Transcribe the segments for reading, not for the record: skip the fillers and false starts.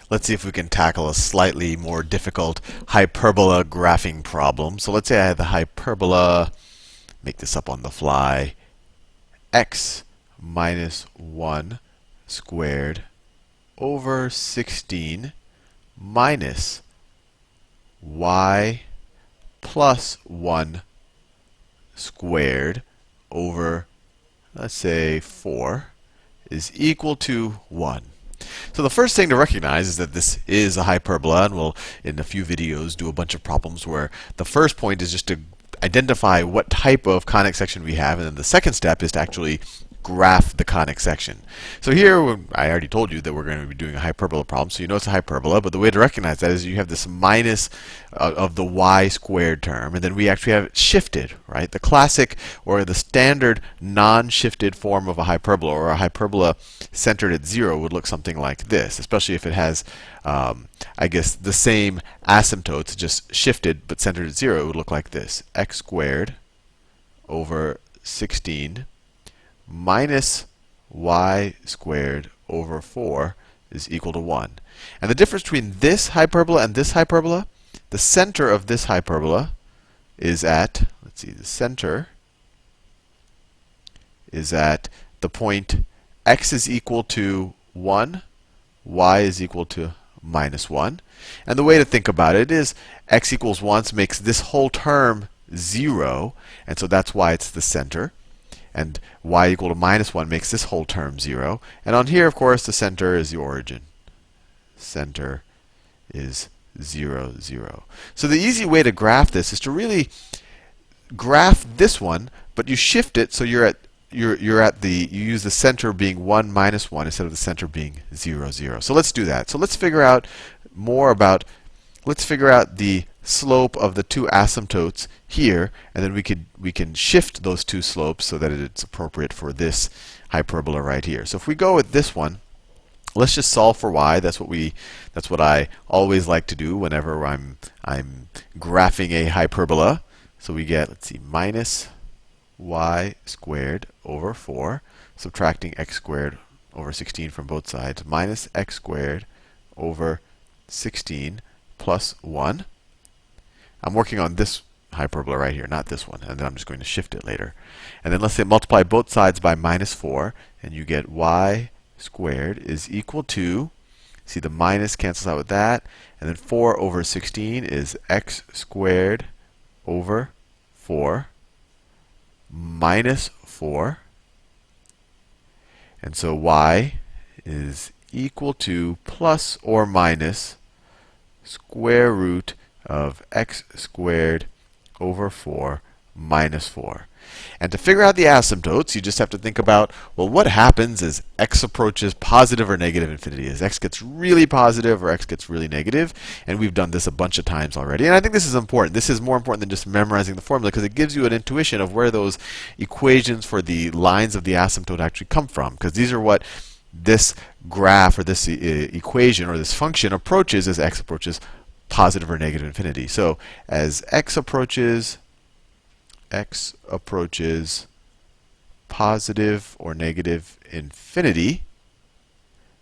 Let's see if we can tackle a slightly more difficult hyperbola graphing problem. So let's say I have the hyperbola, make this up on the fly, x minus 1 squared over 16 minus y plus 1 squared over, let's say, 4 is equal to 1. So the first thing to recognize is that this is a hyperbola, and we'll, in a few videos, do a bunch of problems where the first point is just to identify what type of conic section we have, and then the second step is to actually graph the conic section. So here, I already told you that we're going to be doing a hyperbola problem, so you know it's a hyperbola, but the way to recognize that is you have this minus of the y squared term, and then we actually have it shifted, right? The classic or the standard non-shifted form of a hyperbola, or a hyperbola centered at 0, would look something like this, especially if it has, I guess, the same asymptotes, just shifted but centered at 0. It would look like this: x squared over 16 minus y squared over 4 is equal to 1. And the difference between this hyperbola and this hyperbola, the center of this hyperbola is at, let's see, the center is at the point x is equal to 1, y is equal to minus 1. And the way to think about it is x equals 1 makes this whole term 0, and so that's why it's the center. And y equal to minus 1 makes this whole term 0. And on here, of course, the center is the origin. Center is 0, 0. So the easy way to graph this is to really graph this one, but you shift it so you use the center being 1 minus 1 instead of the center being 0, 0. So let's do that. So let's figure out the slope of the two asymptotes here, and then we can shift those two slopes so that it's appropriate for this hyperbola right here. So if we go with this one, let's just solve for y. That's what I always like to do whenever I'm graphing a hyperbola. So we get, let's see, minus y squared over 4, subtracting x squared over 16 from both sides, minus x squared over 16 plus 1. I'm working on this hyperbola right here, not this one, and then I'm just going to shift it later. And then let's say multiply both sides by minus 4, and you get y squared is equal to, see, the minus cancels out with that, and then 4 over 16 is x squared over 4 minus 4. And so y is equal to plus or minus square root of x squared over 4 minus 4. And to figure out the asymptotes, you just have to think about, well, what happens as x approaches positive or negative infinity? As x gets really positive or x gets really negative? And we've done this a bunch of times already. And I think this is important. This is more important than just memorizing the formula, because it gives you an intuition of where those equations for the lines of the asymptote actually come from. Because these are what this graph or this equation or this function approaches as x approaches positive or negative infinity. So as x approaches positive or negative infinity,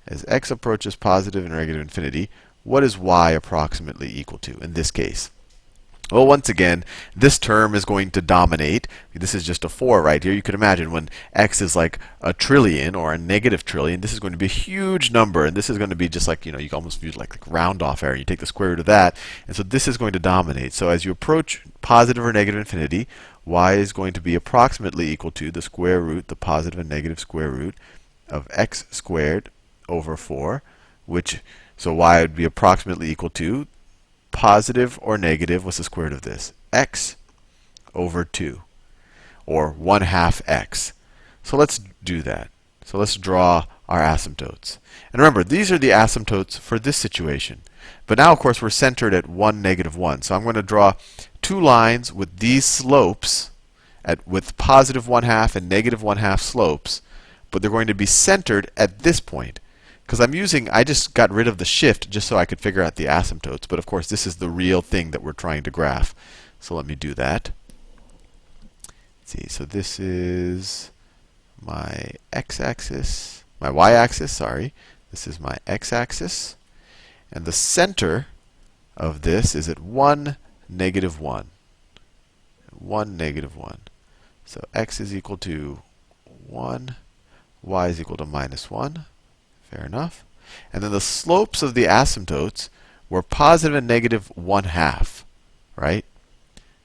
as x approaches positive and negative infinity, what is y approximately equal to in this case? Well, once again, this term is going to dominate. This is just a 4 right here. You could imagine when x is like a trillion or a negative trillion, this is going to be a huge number, and this is going to be just like, you can almost use like round off error. You take the square root of that, and so this is going to dominate. So as you approach positive or negative infinity, y is going to be approximately equal to the square root, the positive and negative square root of x squared over 4, so y would be approximately equal to positive or negative, what's the square root of this? X over 2, or 1/2 x. So let's do that. So let's draw our asymptotes. And remember, these are the asymptotes for this situation. But now, of course, we're centered at 1, negative 1. So I'm going to draw two lines with these slopes, with positive 1/2 and negative 1/2 slopes, but they're going to be centered at this point. Because I just got rid of the shift just so I could figure out the asymptotes. But of course, this is the real thing that we're trying to graph. So let me do that. Let's see, so this is my x-axis, my y-axis, sorry. This is my x-axis. And the center of this is at 1, negative 1. 1, negative 1. So x is equal to 1, y is equal to minus 1. Fair enough. And then the slopes of the asymptotes were positive and negative 1/2, right?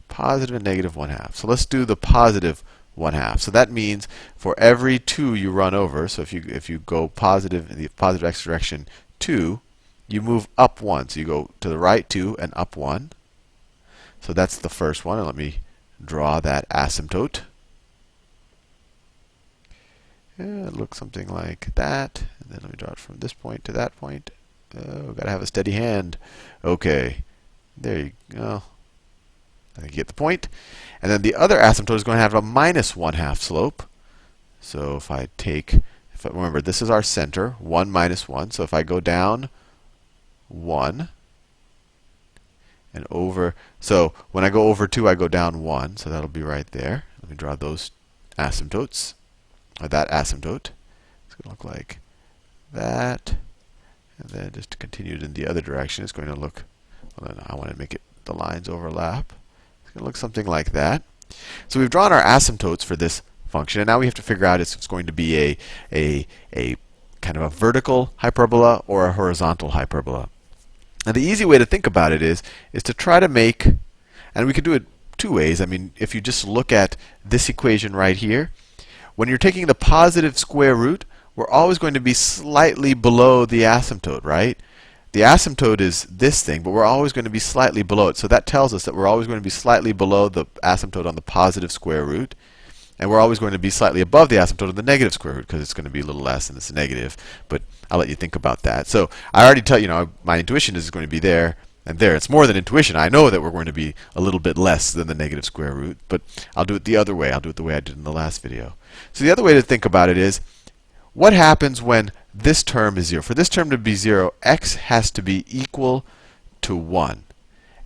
Positive and negative 1/2. So let's do the positive 1/2. So that means for every 2 you run over, so if you go positive in the positive x direction 2, you move up 1. So you go to the right 2 and up 1. So that's the first one. And let me draw that asymptote. Yeah, it looks something like that. And then let me draw it from this point to that point. Oh, gotta have a steady hand. Okay, there you go. I think you get the point. And then the other asymptote is going to have a minus 1/2 slope. So if I remember, this is our center, 1 minus 1. So if I go down 1 and over, so when I go over 2, I go down 1. So that'll be right there. Let me draw those asymptotes, or that asymptote. It's going to look like that. And then just to continue it in the other direction, it's going to look, well, I want to make it, the lines overlap. It's going to look something like that. So we've drawn our asymptotes for this function, and now we have to figure out if it's going to be a kind of a vertical hyperbola or a horizontal hyperbola. And the easy way to think about it is to try to make, and we can do it two ways. I mean, if you just look at this equation right here, when you're taking the positive square root, we're always going to be slightly below the asymptote, right? The asymptote is this thing, but we're always going to be slightly below it. So that tells us that we're always going to be slightly below the asymptote on the positive square root. And we're always going to be slightly above the asymptote of the negative square root, because it's going to be a little less and it's negative. But I'll let you think about that. So I already tell you, my intuition is going to be there and there. It's more than intuition. I know that we're going to be a little bit less than the negative square root, but I'll do it the other way. I'll do it the way I did in the last video. So the other way to think about it is, what happens when this term is 0? For this term to be 0, x has to be equal to 1.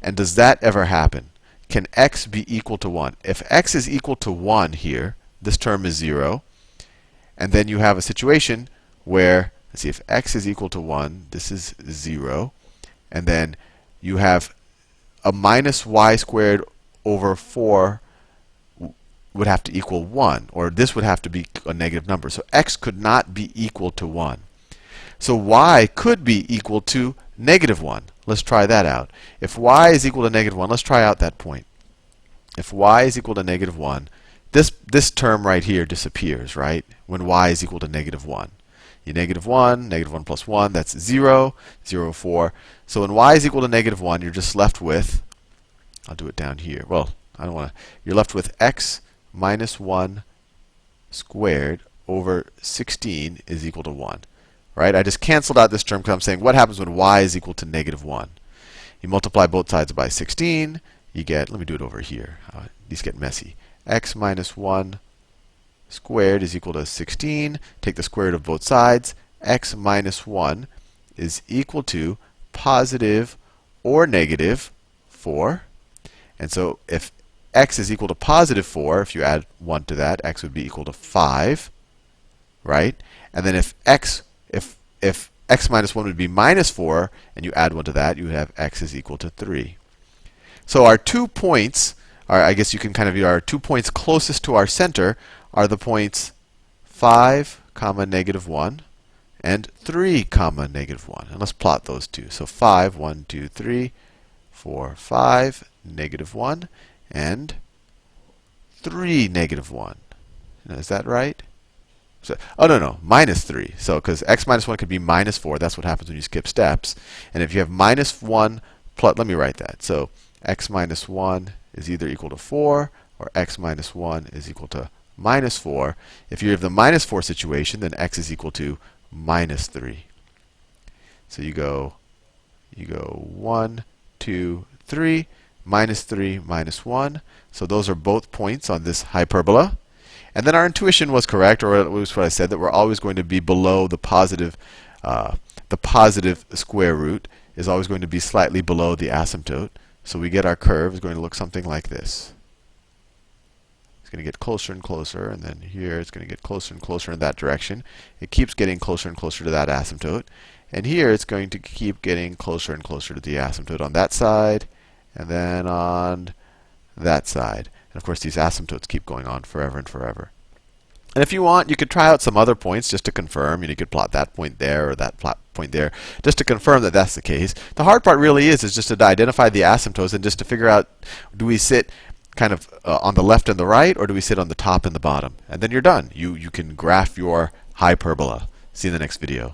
And does that ever happen? Can x be equal to 1? If x is equal to 1 here, this term is 0. And then you have a situation where, let's see, if x is equal to 1, this is 0. And then you have a minus y squared over 4 would have to equal 1, or this would have to be a negative number. So x could not be equal to 1. So y could be equal to negative 1. Let's try that out. If y is equal to negative 1, let's try out that point. If y is equal to negative 1, this term right here disappears, right? When y is equal to negative 1. You negative 1 plus 1, that's 0, 0, 4. So when y is equal to negative 1, you're just left with, I'll do it down here. Well, I don't want to, you're left with x minus 1 squared over 16 is equal to 1. Right? I just canceled out this term because I'm saying what happens when y is equal to negative 1. You multiply both sides by 16, you get, let me do it over here. These get messy. X minus 1 squared is equal to 16. Take the square root of both sides. X minus 1 is equal to positive or negative 4. And so if x is equal to positive 4, if you add 1 to that, x would be equal to 5, right? And then if x minus 1 would be minus 4, and you add 1 to that, you would have x is equal to 3. So our 2 points, I guess you can kind of view our 2 points closest to our center are the points 5, comma, negative 1, and 3, comma, negative 1. And let's plot those two. So 5, 1, 2, 3, 4, 5, negative 1, and 3, negative 1. Now, is that right? So, oh, no, minus 3. So, because x minus 1 could be minus 4. That's what happens when you skip steps. And if you have minus 1 plus, let me write that. So, x minus 1 is either equal to 4, or x minus 1 is equal to minus 4. If you have the minus 4 situation, then x is equal to minus 3. So you go 1, 2, 3, minus 3, minus 1. So those are both points on this hyperbola. And then our intuition was correct, or it was what I said, that we're always going to be below the positive square root is always going to be slightly below the asymptote. So we get our curve is going to look something like this. It's going to get closer and closer, and then here it's going to get closer and closer in that direction. It keeps getting closer and closer to that asymptote. And here it's going to keep getting closer and closer to the asymptote on that side, and then on that side. And of course, these asymptotes keep going on forever and forever. And if you want, you could try out some other points just to confirm. You could plot that point there or that point there, just to confirm that that's the case. The hard part really is just to identify the asymptotes and just to figure out, do we sit kind of on the left and the right, or do we sit on the top and the bottom? And then you're done. You can graph your hyperbola. See you in the next video.